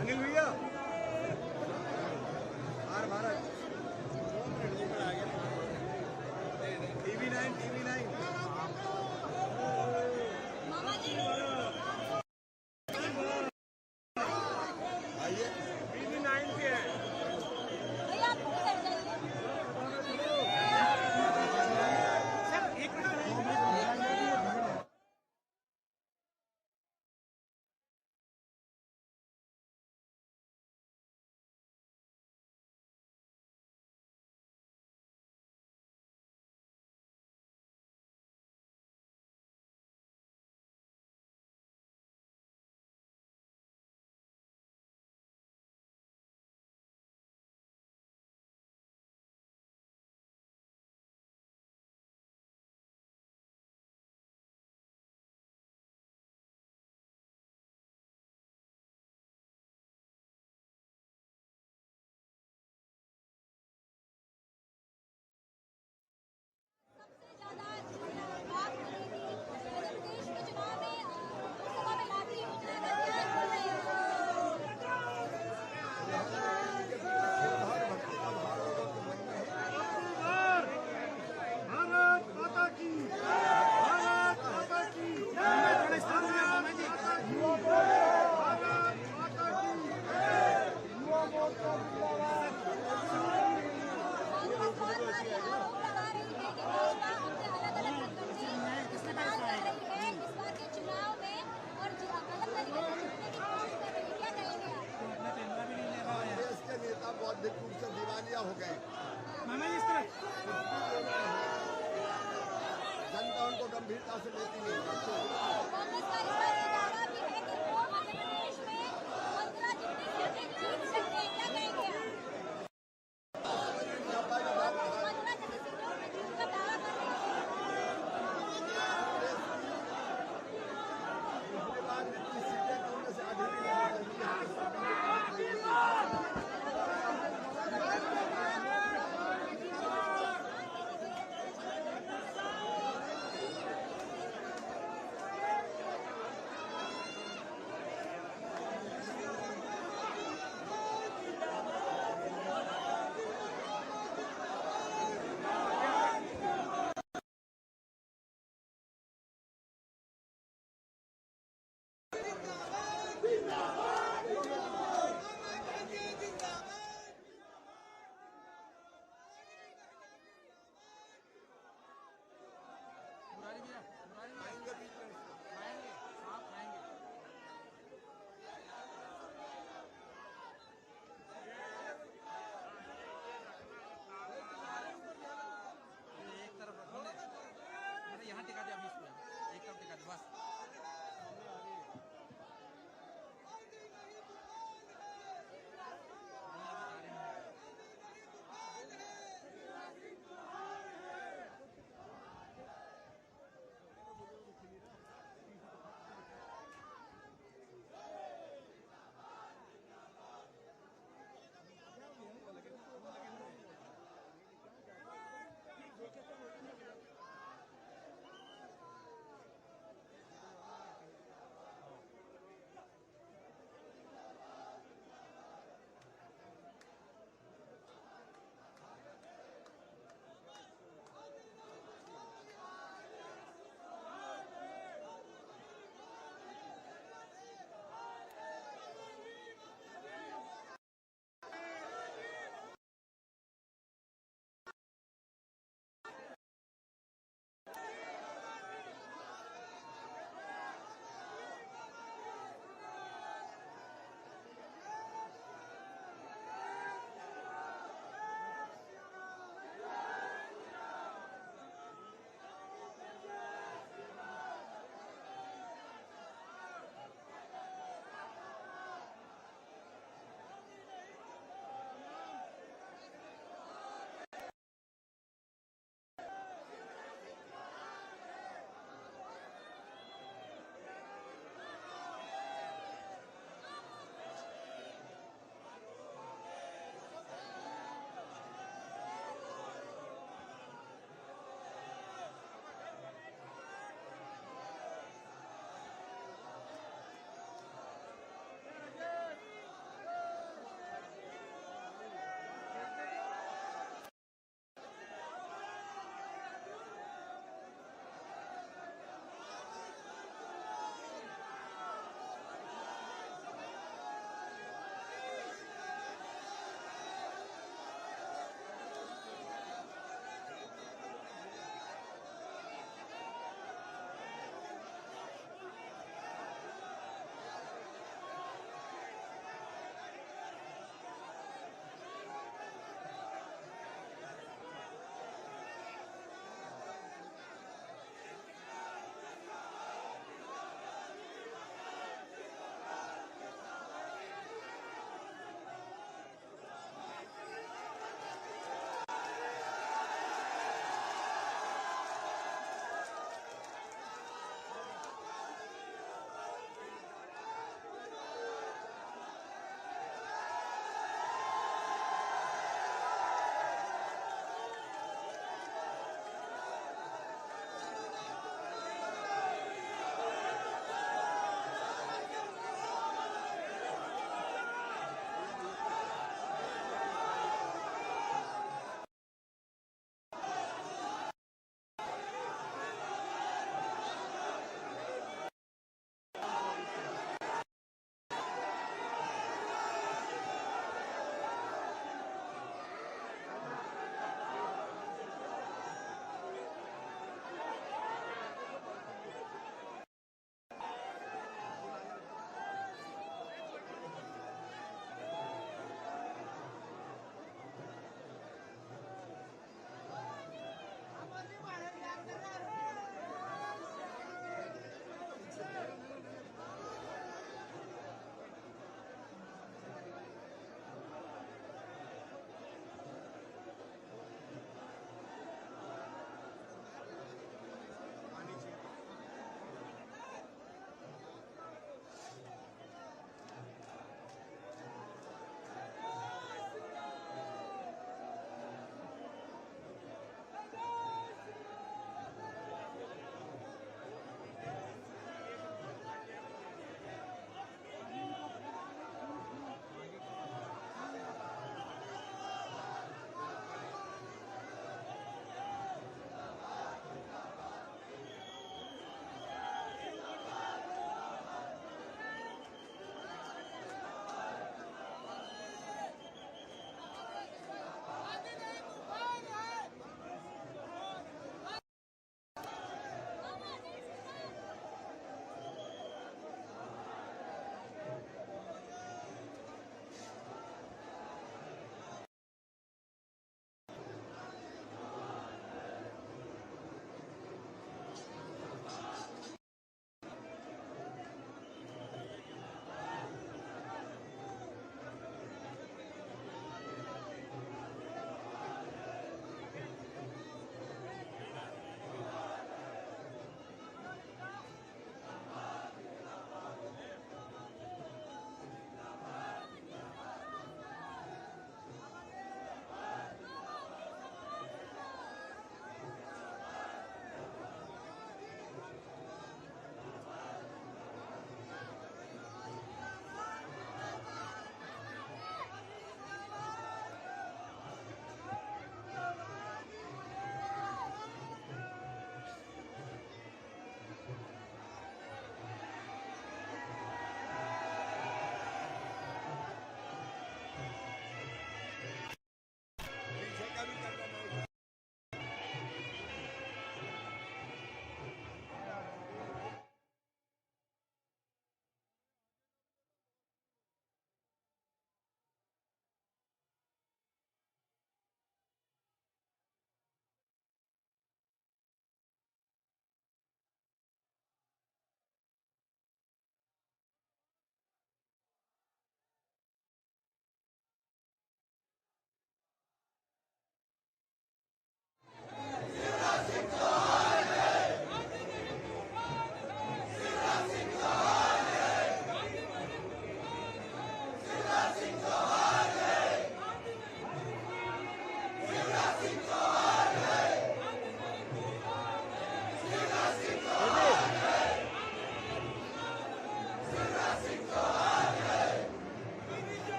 अनिल भैया are Bharat TV 9 बौद्धिक रूप से दिवालिया हो गए। जनता उनको गंभीरता से लेती नहीं।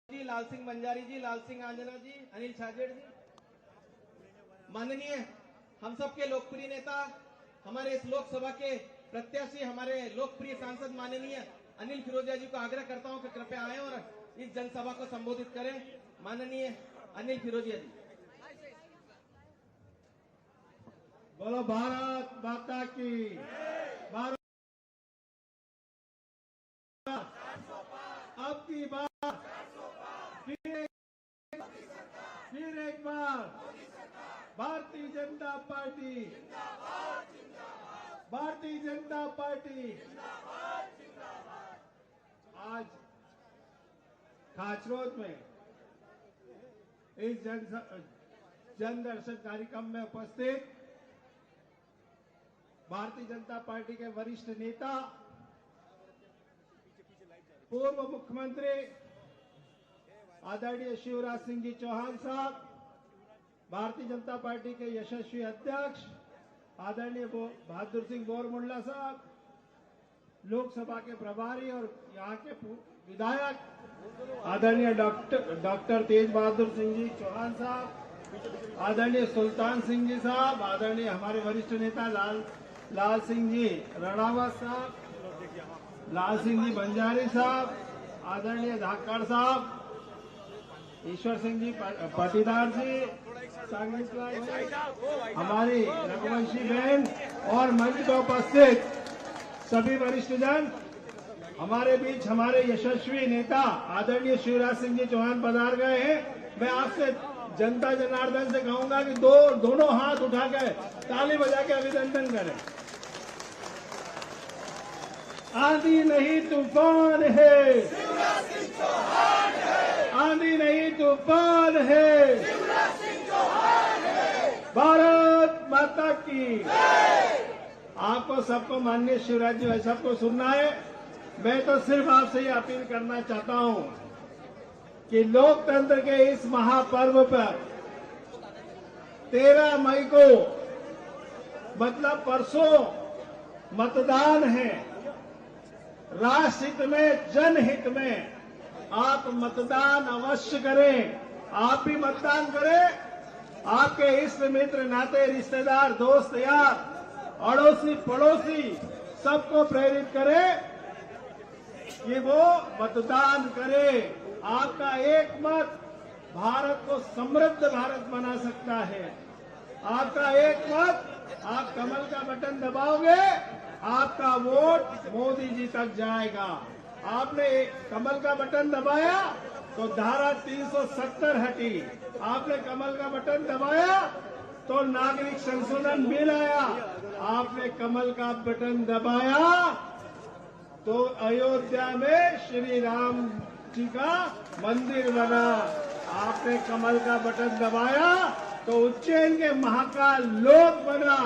जी, लाल सिंह बंजारी जी, लाल सिंह आंजना जी, अनिल छाजेड़ जी, माननीय हम सबके लोकप्रिय नेता, हमारे इस लोकसभा के प्रत्याशी, हमारे लोकप्रिय सांसद माननीय अनिल फिरोजिया जी को आग्रह करता हूं कि कृपया आए और इस जनसभा को संबोधित करें। माननीय अनिल फिरोजिया जी। बोलो भारत माता की। भारत अब की बार फिर एक बार भारतीय जनता पार्टी, भारतीय जनता पार्टी। आज खाचरोद में इस जन दर्शन कार्यक्रम में उपस्थित भारतीय जनता पार्टी के वरिष्ठ नेता, पूर्व मुख्यमंत्री आदरणीय शिवराज सिंह जी चौहान साहब, भारतीय जनता पार्टी के यशस्वी अध्यक्ष आदरणीय बहादुर सिंह बोरमुल्ला साहब, लोकसभा के प्रभारी और यहाँ के विधायक आदरणीय डॉक्टर तेज बहादुर सिंह जी चौहान साहब, आदरणीय सुल्तान सिंह जी साहब, आदरणीय हमारे वरिष्ठ नेता लाल सिंह जी रणावत साहब, लाल सिंह जी बंजारी साहब, आदरणीय धाकड़ साहब, ईश्वर सिंह जी पाटीदार जी, संगीत लाल जी, हमारी रघुवंशी बहन और मंच पर उपस्थित सभी वरिष्ठ जन, हमारे बीच हमारे यशस्वी नेता आदरणीय शिवराज सिंह जी चौहान पधार गए हैं। मैं आपसे जनता जनार्दन से कहूंगा कि दोनों हाथ उठा के ताली बजा के अभिनंदन करें। आंधी नहीं तूफान है, आंधी नहीं तूफान है, भारत माता की। आपको सबको माननीय शिवराज जी सबको सुनना है। मैं तो सिर्फ आपसे ये अपील करना चाहता हूं कि लोकतंत्र के इस महापर्व पर 13 मई को मतलब परसों मतदान है। राष्ट्रहित में, जनहित में आप मतदान अवश्य करें। आप भी मतदान करें। आपके इष्ट मित्र, नाते, रिश्तेदार, दोस्त, यार, अड़ोसी, पड़ोसी सबको प्रेरित करें कि वो मतदान करें। आपका एक मत भारत को समृद्ध भारत बना सकता है। आपका एक मत, आप कमल का बटन दबाओगे, आपका वोट मोदी जी तक जाएगा। आपने कमल का बटन दबाया तो धारा 370 हटी। आपने कमल का बटन दबाया तो नागरिक संशोधन बिल आया। आपने कमल का बटन दबाया तो अयोध्या में श्री राम जी का मंदिर बना। आपने कमल का बटन दबाया तो उज्जैन के महाकाल लोक बना।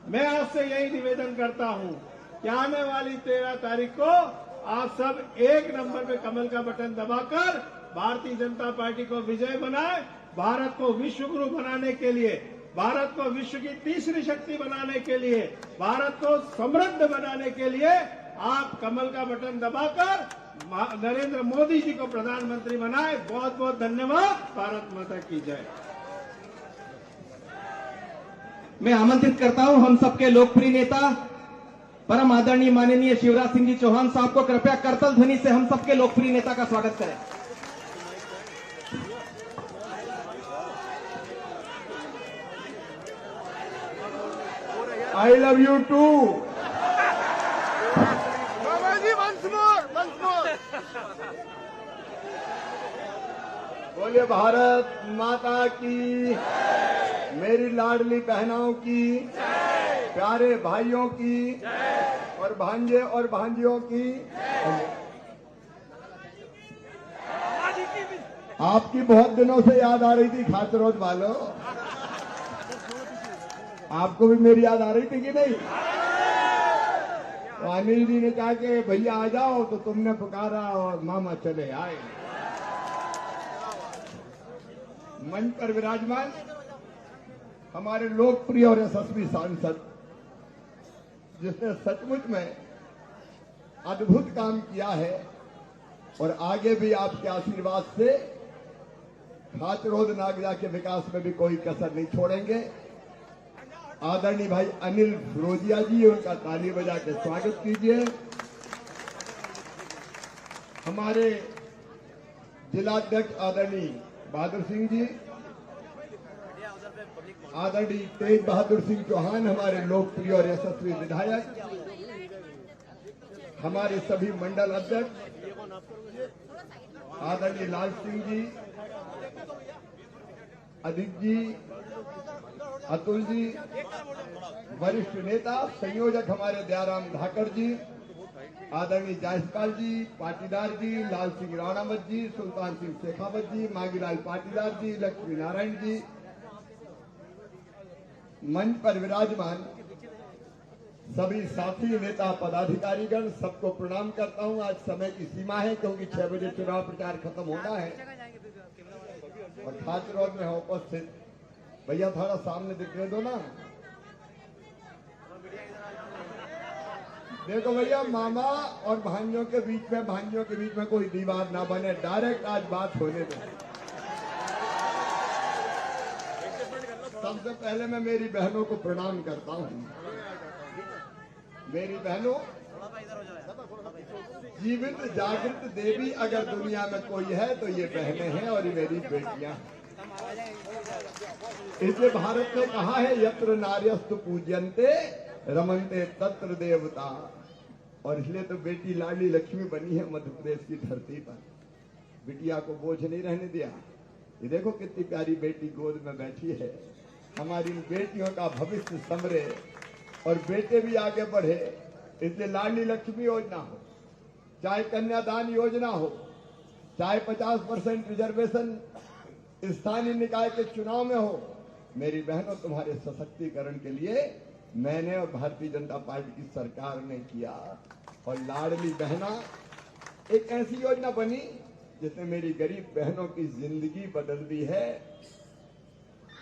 मैं आपसे यही निवेदन करता हूं कि आने वाली 13 तारीख को आप सब एक नंबर पे कमल का बटन दबाकर भारतीय जनता पार्टी को विजय बनाए। भारत को विश्व गुरु बनाने के लिए, भारत को विश्व की तीसरी शक्ति बनाने के लिए, भारत को समृद्ध बनाने के लिए आप कमल का बटन दबाकर नरेंद्र मोदी जी को प्रधानमंत्री बनाए। बहुत बहुत धन्यवाद। भारत माता की जय। मैं आमंत्रित करता हूं हम सबके लोकप्रिय नेता परम आदरणीय माननीय शिवराज सिंह जी चौहान साहब को कृपया करतल ध्वनि से हम सबके लोकप्रिय नेता का स्वागत करें। I love you too. बाबा जी once more। बोलिए भारत माता की, मेरी लाडली बहनों की, प्यारे भाइयों की और भांजे और भांजियों की। आपकी बहुत दिनों से याद आ रही थी खासरोद वालों। आपको भी मेरी याद आ रही थी कि नहीं? तो अनिल जी ने कहा कि भैया आ जाओ, तो तुमने पुकारा और मामा चले आए। मंच पर विराजमान हमारे लोकप्रिय और यशस्वी सांसद, जिसने सचमुच में अद्भुत काम किया है और आगे भी आपके आशीर्वाद से खाचरोद नागजा के विकास में भी कोई कसर नहीं छोड़ेंगे। आदरणीय भाई अनिल फिरोजिया जी, उनका ताली बजा के स्वागत कीजिए। हमारे जिलाध्यक्ष आदरणीय बहादुर सिंह जी, आदरणीय तेज बहादुर सिंह चौहान, हमारे लोकप्रिय और यशस्वी विधायक, हमारे सभी मंडल अध्यक्ष आदरणीय लाल सिंह जी, अधिक जी, अतुल जी, वरिष्ठ नेता संयोजक हमारे दयाराम धाकर जी, आदरणीय जायसपाल जी, पाटीदार जी, लाल सिंह राणावत जी, सुल्तान सिंह शेखावत जी, मांगीलाल पाटीदार जी, लक्ष्मी नारायण जी, मंच पर विराजमान सभी साथी नेता पदाधिकारीगण, सबको प्रणाम करता हूं। आज समय की सीमा है क्योंकि 6 बजे चुनाव प्रचार खत्म होना है और खाचरोद में है उपस्थित। भैया थोड़ा सामने दिखने दो ना। देखो भैया, मामा और भांजियों के बीच में कोई दीवार ना बने। डायरेक्ट आज बात होने दो। सबसे पहले मैं मेरी बहनों को प्रणाम करता हूँ। मेरी बहनों, जीवित जागृत देवी अगर दुनिया में कोई है तो ये बहनें हैं और ये मेरी बेटियां। इसलिए भारत ने कहा है यत्र नार्यस्तु पूज्यन्ते रमन्ते तत्र देवता। और इसलिए तो बेटी लाडली लक्ष्मी बनी है मध्य प्रदेश की धरती पर। बिटिया को बोझ नहीं रहने दिया। ये देखो कितनी प्यारी बेटी गोद में बैठी है। हमारी इन बेटियों का भविष्य संवरे और बेटे भी आगे बढ़े। इसलिए लाडली लक्ष्मी योजना हो, चाहे कन्यादान योजना हो, चाहे 50% रिजर्वेशन स्थानीय निकाय के चुनाव में हो, मेरी बहनों तुम्हारे सशक्तिकरण के लिए मैंने और भारतीय जनता पार्टी की सरकार ने किया। और लाडली बहना एक ऐसी योजना बनी जिसने मेरी गरीब बहनों की जिंदगी बदल दी है।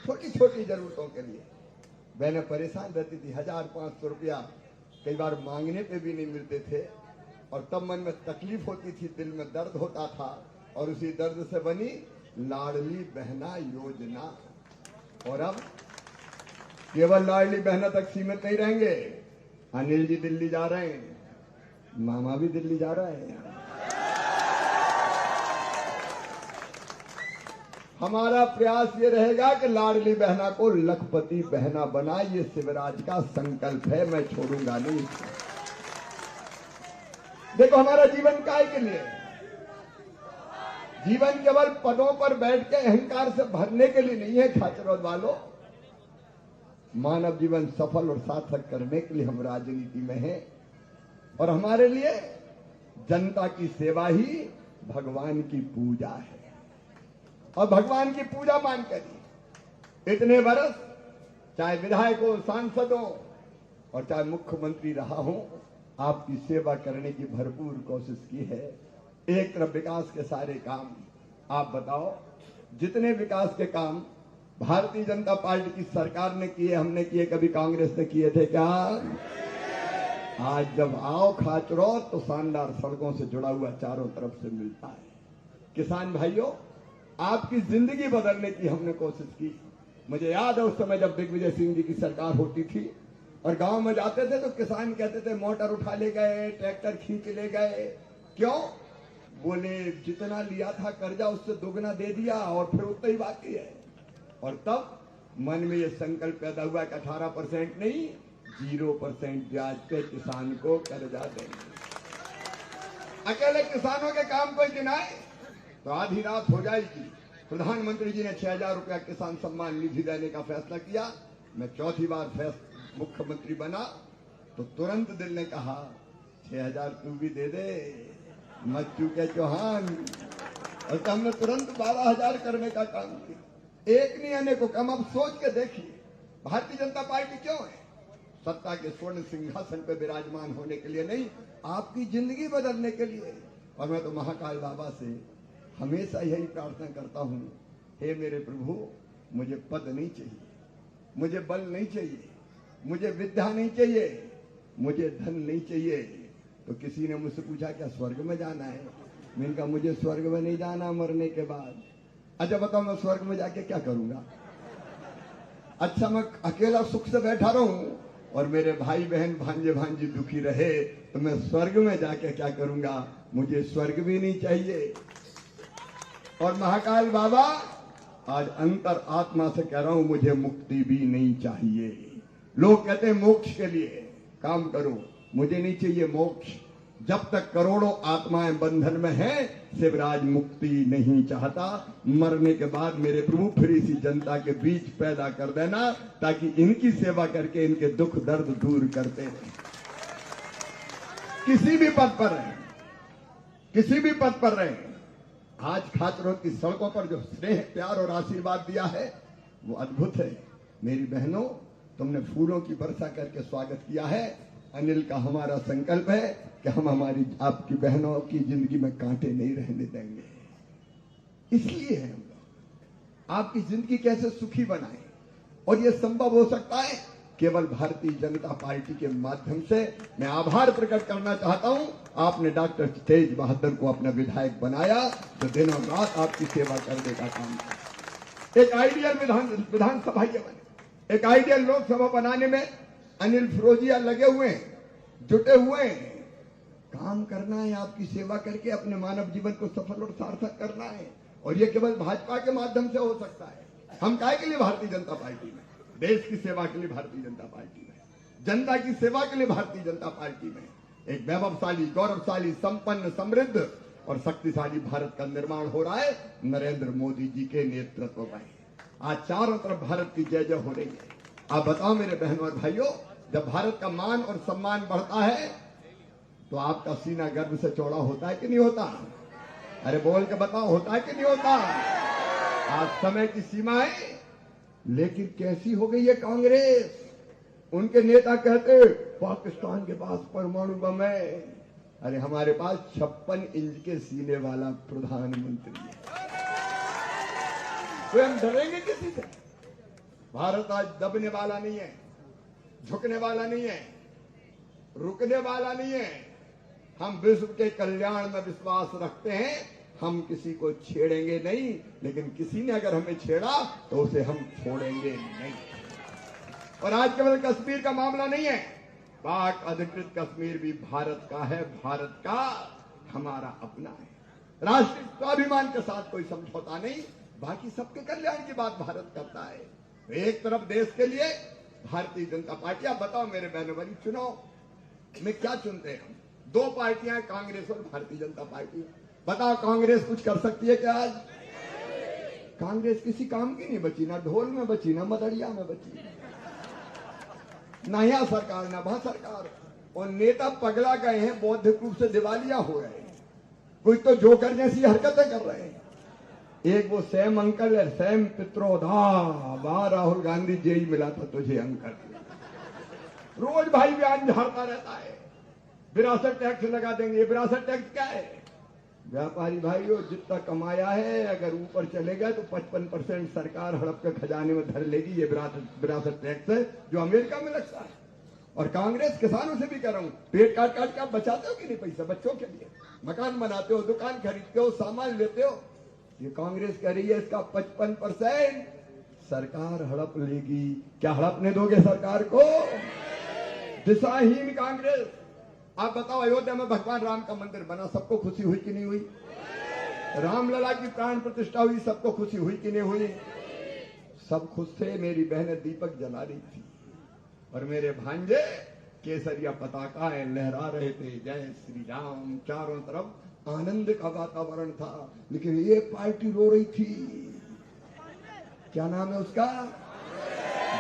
छोटी छोटी जरूरतों के लिए। बहनें परेशान रहती थी, 1000-500 रुपया कई बार मांगने पे भी नहीं मिलते थे, और तब मन में तकलीफ होती थी, दिल में दर्द होता था, और उसी दर्द से बनी लाडली बहना योजना। और अब केवल लाडली बहना तक सीमित नहीं रहेंगे। अनिल जी दिल्ली जा रहे हैं, मामा भी दिल्ली जा रहे हैं। हमारा प्रयास ये रहेगा कि लाडली बहना को लखपति बहना बनाए। ये शिवराज का संकल्प है, मैं छोड़ूंगा नहीं। देखो, हमारा जीवन काय के लिए? जीवन केवल पदों पर बैठ के अहंकार से भरने के लिए नहीं है खाचरौद वालों। मानव जीवन सफल और सार्थक करने के लिए हम राजनीति में हैं, और हमारे लिए जनता की सेवा ही भगवान की पूजा है। और भगवान की पूजा मान कर इतने बरस चाहे विधायकों, सांसदों और चाहे मुख्यमंत्री रहा हूं, आपकी सेवा करने की भरपूर कोशिश की है। एक तरफ विकास के सारे काम, आप बताओ जितने विकास के काम भारतीय जनता पार्टी की सरकार ने किए, हमने किए, कभी कांग्रेस ने किए थे क्या? आज जब आओ खाचरो तो शानदार सड़कों से जुड़ा हुआ चारों तरफ से मिलता है। किसान भाइयों, आपकी जिंदगी बदलने की हमने कोशिश की। मुझे याद है उस समय जब दिग्विजय सिंह जी की सरकार होती थी और गांव में जाते थे तो किसान कहते थे मोटर उठा ले गए, ट्रैक्टर खींच ले गए। क्यों? बोले जितना लिया था कर्जा उससे दोगुना दे दिया और फिर उतना ही बाकी है। और तब मन में ये संकल्प पैदा हुआ कि 18% नहीं, 0% ब्याज पे किसान को कर्जा देंगे। अकेले किसानों के काम कोई गिनाए तो आधी रात हो जाएगी। प्रधानमंत्री जी ने 6000 रुपया किसान सम्मान निधि देने का फैसला किया। मैं चौथी बार मुख्यमंत्री बना तो तुरंत दिल ने कहा 6000 तू भी दे दे, मत चूके चौहान। और तो हमने तुरंत 12000 करने का काम किया। एक नहीं आने को कम। अब सोच के देखिए, भारतीय जनता पार्टी क्यों है? सत्ता के स्वर्ण सिंहासन पे विराजमान होने के लिए नहीं, आपकी जिंदगी बदलने के लिए। और मैं तो महाकाल बाबा से हमेशा यही प्रार्थना करता हूं, हे मेरे प्रभु, मुझे पद नहीं चाहिए, मुझे बल नहीं चाहिए, मुझे विद्या नहीं चाहिए, मुझे धन नहीं चाहिए। तो किसी ने मुझसे पूछा क्या स्वर्ग में जाना है? मैंने कहा मुझे स्वर्ग में नहीं जाना मरने के बाद। अच्छा बताओ मैं स्वर्ग में जाके क्या करूंगा? अच्छा मैं अकेला सुख से बैठा रहूं और मेरे भाई बहन भांजे भांजी दुखी रहे तो मैं स्वर्ग में जाके क्या करूंगा? मुझे स्वर्ग भी नहीं चाहिए। और महाकाल बाबा आज अंतर आत्मा से कह रहा हूं, मुझे मुक्ति भी नहीं चाहिए। लोग कहते हैं मोक्ष के लिए काम करो, मुझे नहीं चाहिए मोक्ष। जब तक करोड़ों आत्माएं बंधन में हैं, शिवराज मुक्ति नहीं चाहता। मरने के बाद मेरे प्रभु फिर इसी जनता के बीच पैदा कर देना ताकि इनकी सेवा करके इनके दुख दर्द दूर करते रहे। किसी भी पद पर रहे, किसी भी पद पर रहे। आज खाचरों की सड़कों पर जो स्नेह, प्यार और आशीर्वाद दिया है वो अद्भुत है। मेरी बहनों, तुमने फूलों की वर्षा करके स्वागत किया है। अनिल का हमारा संकल्प है कि हम हमारी आपकी बहनों की जिंदगी में कांटे नहीं रहने देंगे। इसलिए हम लोग आपकी जिंदगी कैसे सुखी बनाएं, और यह संभव हो सकता है केवल भारतीय जनता पार्टी के माध्यम से। मैं आभार प्रकट करना चाहता हूं, आपने डॉक्टर तेज बहादुर को अपना विधायक बनाया तो दिनों रात आपकी सेवा करने का काम किया। एक आइडियल विधानसभा ये बने, एक आइडियल लोकसभा बनाने में अनिल फिरोजिया लगे हुए हैं, जुटे हुए हैं। काम करना है, आपकी सेवा करके अपने मानव जीवन को सफल और सार्थक करना है। और ये केवल भाजपा के माध्यम से हो सकता है। हम काहे के लिए भारतीय जनता पार्टी में? देश की सेवा के लिए भारतीय जनता पार्टी में, जनता की सेवा के लिए भारतीय जनता पार्टी में एक वैभवशाली, गौरवशाली, संपन्न, समृद्ध और शक्तिशाली भारत का निर्माण हो रहा है नरेंद्र मोदी जी के नेतृत्व में। आज चारों तरफ भारत की जय जय हो रही है। आप बताओ मेरे बहनों और भाइयों, जब भारत का मान और सम्मान बढ़ता है तो आपका सीना गर्व से चौड़ा होता है कि नहीं होता? अरे बोल के बताओ, होता है कि नहीं होता? आज समय की सीमाएं लेकिन कैसी हो गई है कांग्रेस? उनके नेता कहते पाकिस्तान के पास परमाणु बम है। अरे हमारे पास 56 इंच के सीने वाला प्रधानमंत्री है। तो हम डरेंगे किसी से? भारत आज दबने वाला नहीं है, झुकने वाला नहीं है, रुकने वाला नहीं है। हम विश्व के कल्याण में विश्वास रखते हैं। हम किसी को छेड़ेंगे नहीं, लेकिन किसी ने अगर हमें छेड़ा तो उसे हम छोड़ेंगे नहीं। और आज केवल कश्मीर का मामला नहीं है, पाक अधिकृत कश्मीर भी भारत का है, भारत का हमारा अपना है। राष्ट्रीय स्वाभिमान के साथ कोई समझौता नहीं, बाकी सबके कल्याण की बात भारत करता है। तो एक तरफ देश के लिए भारतीय जनता पार्टी, आप बताओ मेरे बहनों भाई, चुनाव में क्या चुनते हैं? दो पार्टियां हैं, कांग्रेस और भारतीय जनता पार्टी। बताओ कांग्रेस कुछ कर सकती है क्या? आज कांग्रेस किसी काम की नहीं बची, ना ढोल में बची, ना मदड़िया में बची, ना यहाँ सरकार ना वहां सरकार। और नेता पगला गए हैं, बौद्धिक रूप से दिवालिया हो गए हैं। कुछ तो जोकर जैसी हरकतें कर रहे हैं। एक वो सैम अंकल है, सैम पित्रोदा, वाह राहुल गांधी जेई मिला था तुझे अंकल। रोज भाई बयान झाड़ता रहता है, विरासत टैक्स लगा देंगे। ये विरासत टैक्स क्या है? व्यापारी भाइयों, जितना कमाया है अगर ऊपर चले गए तो 55% सरकार हड़प के खजाने में धर लेगी। ये विरासत टैक्स है जो अमेरिका में लगता है। और कांग्रेस किसानों से भी कह रहा हूं, पेट काट काट के आप बचाते हो कि नहीं पैसा बच्चों के लिए? मकान बनाते हो, दुकान खरीदते हो, सामान लेते हो। ये कांग्रेस कह रही है इसका 55% सरकार हड़प लेगी। क्या हड़पने दोगे सरकार को? दिशाहीन कांग्रेस। आप बताओ, अयोध्या में भगवान राम का मंदिर बना, सबको खुशी हुई कि नहीं हुई? रामलला की प्राण प्रतिष्ठा हुई, सबको खुशी हुई कि नहीं हुई? सब खुश थे। मेरी बहनें दीपक जला रही थी और मेरे भांजे केसरिया पताकाएं लहरा रहे थे, जय श्री राम। चारों तरफ आनंद का वातावरण था। लेकिन ये पार्टी रो रही थी। क्या नाम है उसका?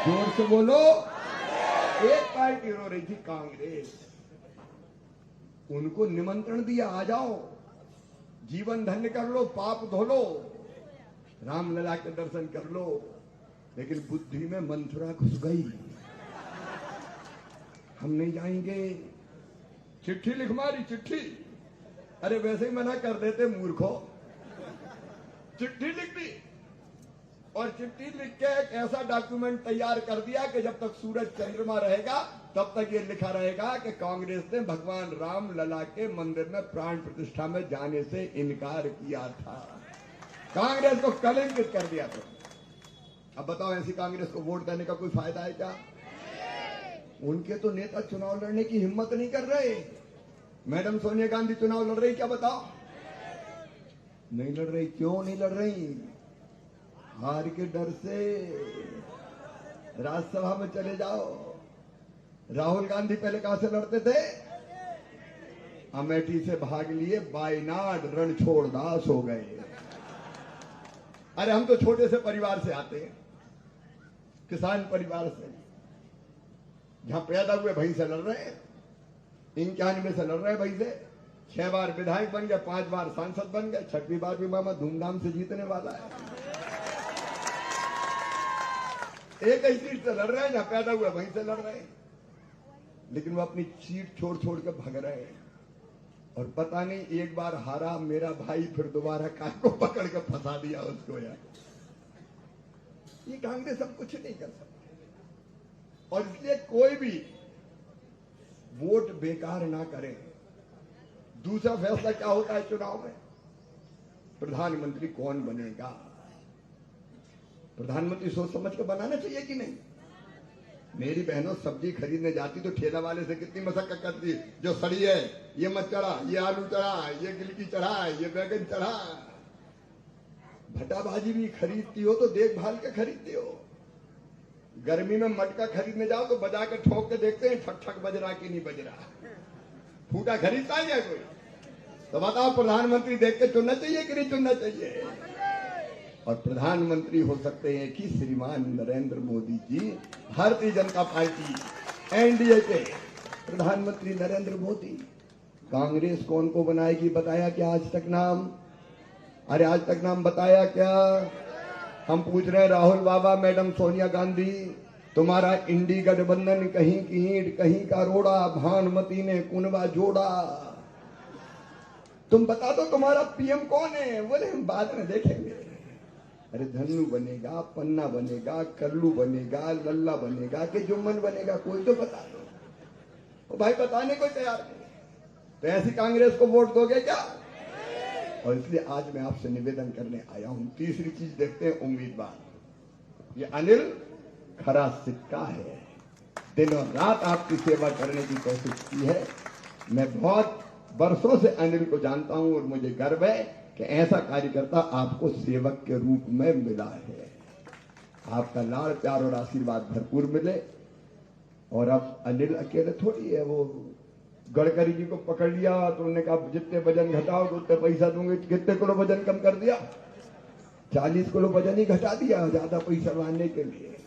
जोर से बोलो। एक पार्टी रो रही थी, कांग्रेस। उनको निमंत्रण दिया, आ जाओ, जीवन धन्य कर लो, पाप धो लो, रामलला के दर्शन कर लो। लेकिन बुद्धि में मंथुरा घुस गई, हम नहीं जाएंगे। चिट्ठी लिख मारी, चिट्ठी। अरे वैसे ही मना कर देते मूर्खो। चिट्ठी लिख दी और चिट्ठी लिख के एक ऐसा डॉक्यूमेंट तैयार कर दिया कि जब तक सूरज चंद्रमा रहेगा तब तक ये लिखा रहेगा कि कांग्रेस ने भगवान राम लला के मंदिर में प्राण प्रतिष्ठा में जाने से इनकार किया था। कांग्रेस को कलंकित कर दिया था। अब बताओ, ऐसी कांग्रेस को वोट देने का कोई फायदा है क्या? उनके तो नेता चुनाव लड़ने की हिम्मत नहीं कर रहे। मैडम सोनिया गांधी चुनाव लड़ रही, क्या बताओ? नहीं लड़ रही। क्यों नहीं लड़ रही? हार के डर से। राज्यसभा में चले जाओ। राहुल गांधी पहले कहां से लड़ते थे? अमेठी से भाग लिए, वायनाड रणछोड़ दास हो गए। अरे हम तो छोटे से परिवार से आते हैं, किसान परिवार से। जहां पैदा हुए वहीं से लड़ रहे हैं। 91 से लड़ रहे हैं वहीं से। 6 बार विधायक बन गए, 5 बार सांसद बन गए, 6वीं बार भी मामा धूमधाम से जीतने वाला है। एक ही सीट से लड़ रहे हैं, जहां पैदा हुए वहीं से लड़ रहे हैं। लेकिन वो अपनी सीट छोड़ छोड़ के भाग रहे हैं। और पता नहीं, एक बार हारा मेरा भाई, फिर दोबारा कार को पकड़ के फंसा दिया उसको। यार ये कांग्रेस अब कुछ नहीं कर सकती। और इसलिए कोई भी वोट बेकार ना करें। दूसरा फैसला क्या होता है चुनाव में? प्रधानमंत्री कौन बनेगा? प्रधानमंत्री सोच समझ के बनाना चाहिए कि नहीं? मेरी बहनों, सब्जी खरीदने जाती तो ठेला वाले से कितनी मशक्कत करती, जो सड़ी है ये मत चढ़ा, ये आलू चढ़ा, ये गिलकी चढ़ा, ये बैगन चढ़ा। भट्टा भाजी भी खरीदती हो तो देखभाल के खरीदती हो। गर्मी में मटका खरीदने जाओ तो बजा के ठोक के देखते हैं ठक ठक बज रहा कि नहीं बज रहा। फूटा खरीदता है क्या कोई? तो बताओ, प्रधानमंत्री देख के चुनना चाहिए कि नहीं चुनना चाहिए? और प्रधानमंत्री हो सकते हैं कि श्रीमान नरेंद्र मोदी जी। भारतीय जनता पार्टी एनडीए के प्रधानमंत्री नरेंद्र मोदी। कांग्रेस कौन को बनाएगी? बताया क्या आज तक नाम? अरे आज तक नाम बताया क्या? हम पूछ रहे हैं राहुल बाबा, मैडम सोनिया गांधी, तुम्हारा इंडी गठबंधन कहीं की ईंट कहीं का रोड़ा, भानुमति ने कुनबा जोड़ा। तुम बता दो तुम्हारा पीएम कौन है? बोले हम बाद में देखेंगे। अरे धन्नू बनेगा, पन्ना बनेगा, कल्लू बनेगा, लल्ला बनेगा कि जुम्मन बनेगा, कोई तो बता दो। तो भाई बताने को तैयार नहीं, तो ऐसी कांग्रेस को वोट दोगे क्या? और इसलिए आज मैं आपसे निवेदन करने आया हूं। तीसरी चीज देखते हैं, उम्मीदवार। ये अनिल खरा सिक्का है, दिनों रात आपकी सेवा करने की कोशिश की है। मैं बहुत वर्षों से अनिल को जानता हूं और मुझे गर्व है कि ऐसा कार्यकर्ता आपको सेवक के रूप में मिला है। आपका लाड़ प्यार और आशीर्वाद भरपूर मिले। और अब अनिल अकेले थोड़ी है, वो गडकरी जी को पकड़ लिया तो उन्होंने कहा जितने वजन घटाओ तो उतने पैसा दूंगे। कितने किलो वजन कम कर दिया? 40 किलो वजन ही घटा दिया ज्यादा पैसा लाने के लिए।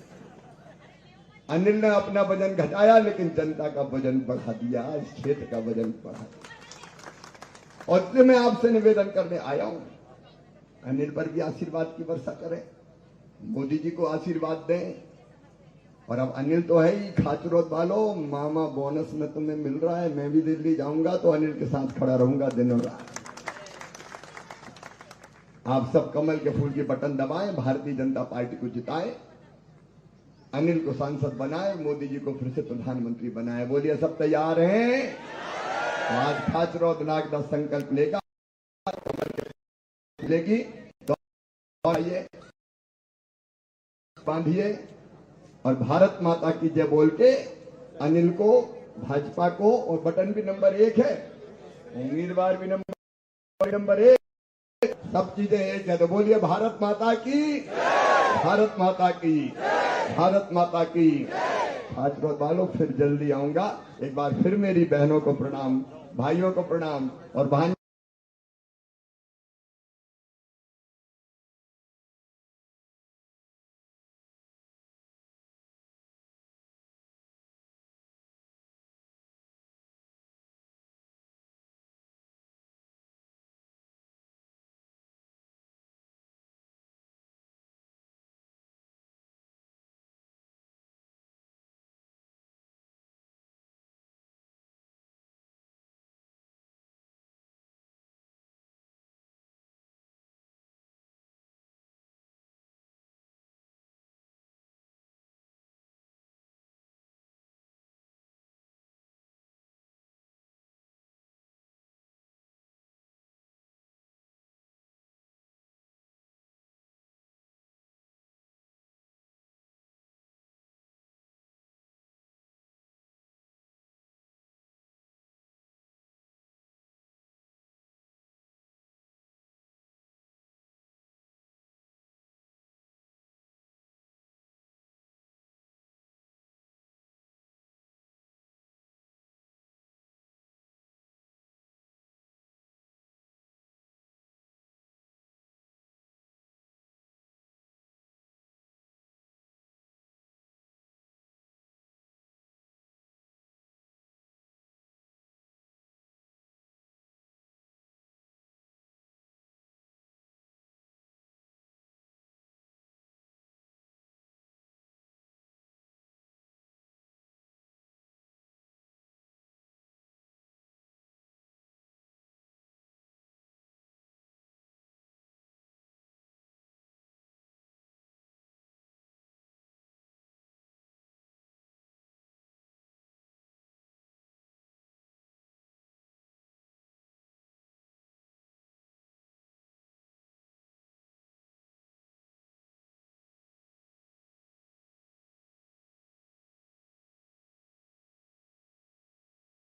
अनिल ने अपना वजन घटाया लेकिन जनता का वजन बढ़ा दिया, इस क्षेत्र का वजन बढ़ा दिया। और इसलिए मैं आपसे निवेदन करने आया हूं, अनिल पर भी आशीर्वाद की वर्षा करें, मोदी जी को आशीर्वाद दें। और अब अनिल तो है ही, खाचरोद वालों, मामा बोनस में तुम्हें मिल रहा है, मैं भी दिल्ली जाऊंगा तो अनिल के साथ खड़ा रहूंगा दिनों रात। आप सब कमल के फूल की बटन दबाएं, भारतीय जनता पार्टी को जिताएं, अनिल को सांसद बनाए, मोदी जी को फिर से प्रधानमंत्री बनाए। बोलिए सब तैयार हैं? तो आज खाचरोद नाग का संकल्प लेगा, लेगी तो आइए बांधिए और भारत माता की जय बोल के अनिल को, भाजपा को, और बटन भी नंबर 1 है, उम्मीदवार भी नंबर 1, सब चीजें एक है। तो बोलिए भारत माता की, भारत माता की, भारत माता की। खाचरोद वालों फिर जल्दी आऊंगा। एक बार फिर मेरी बहनों को प्रणाम, भाइयों को प्रणाम और भाई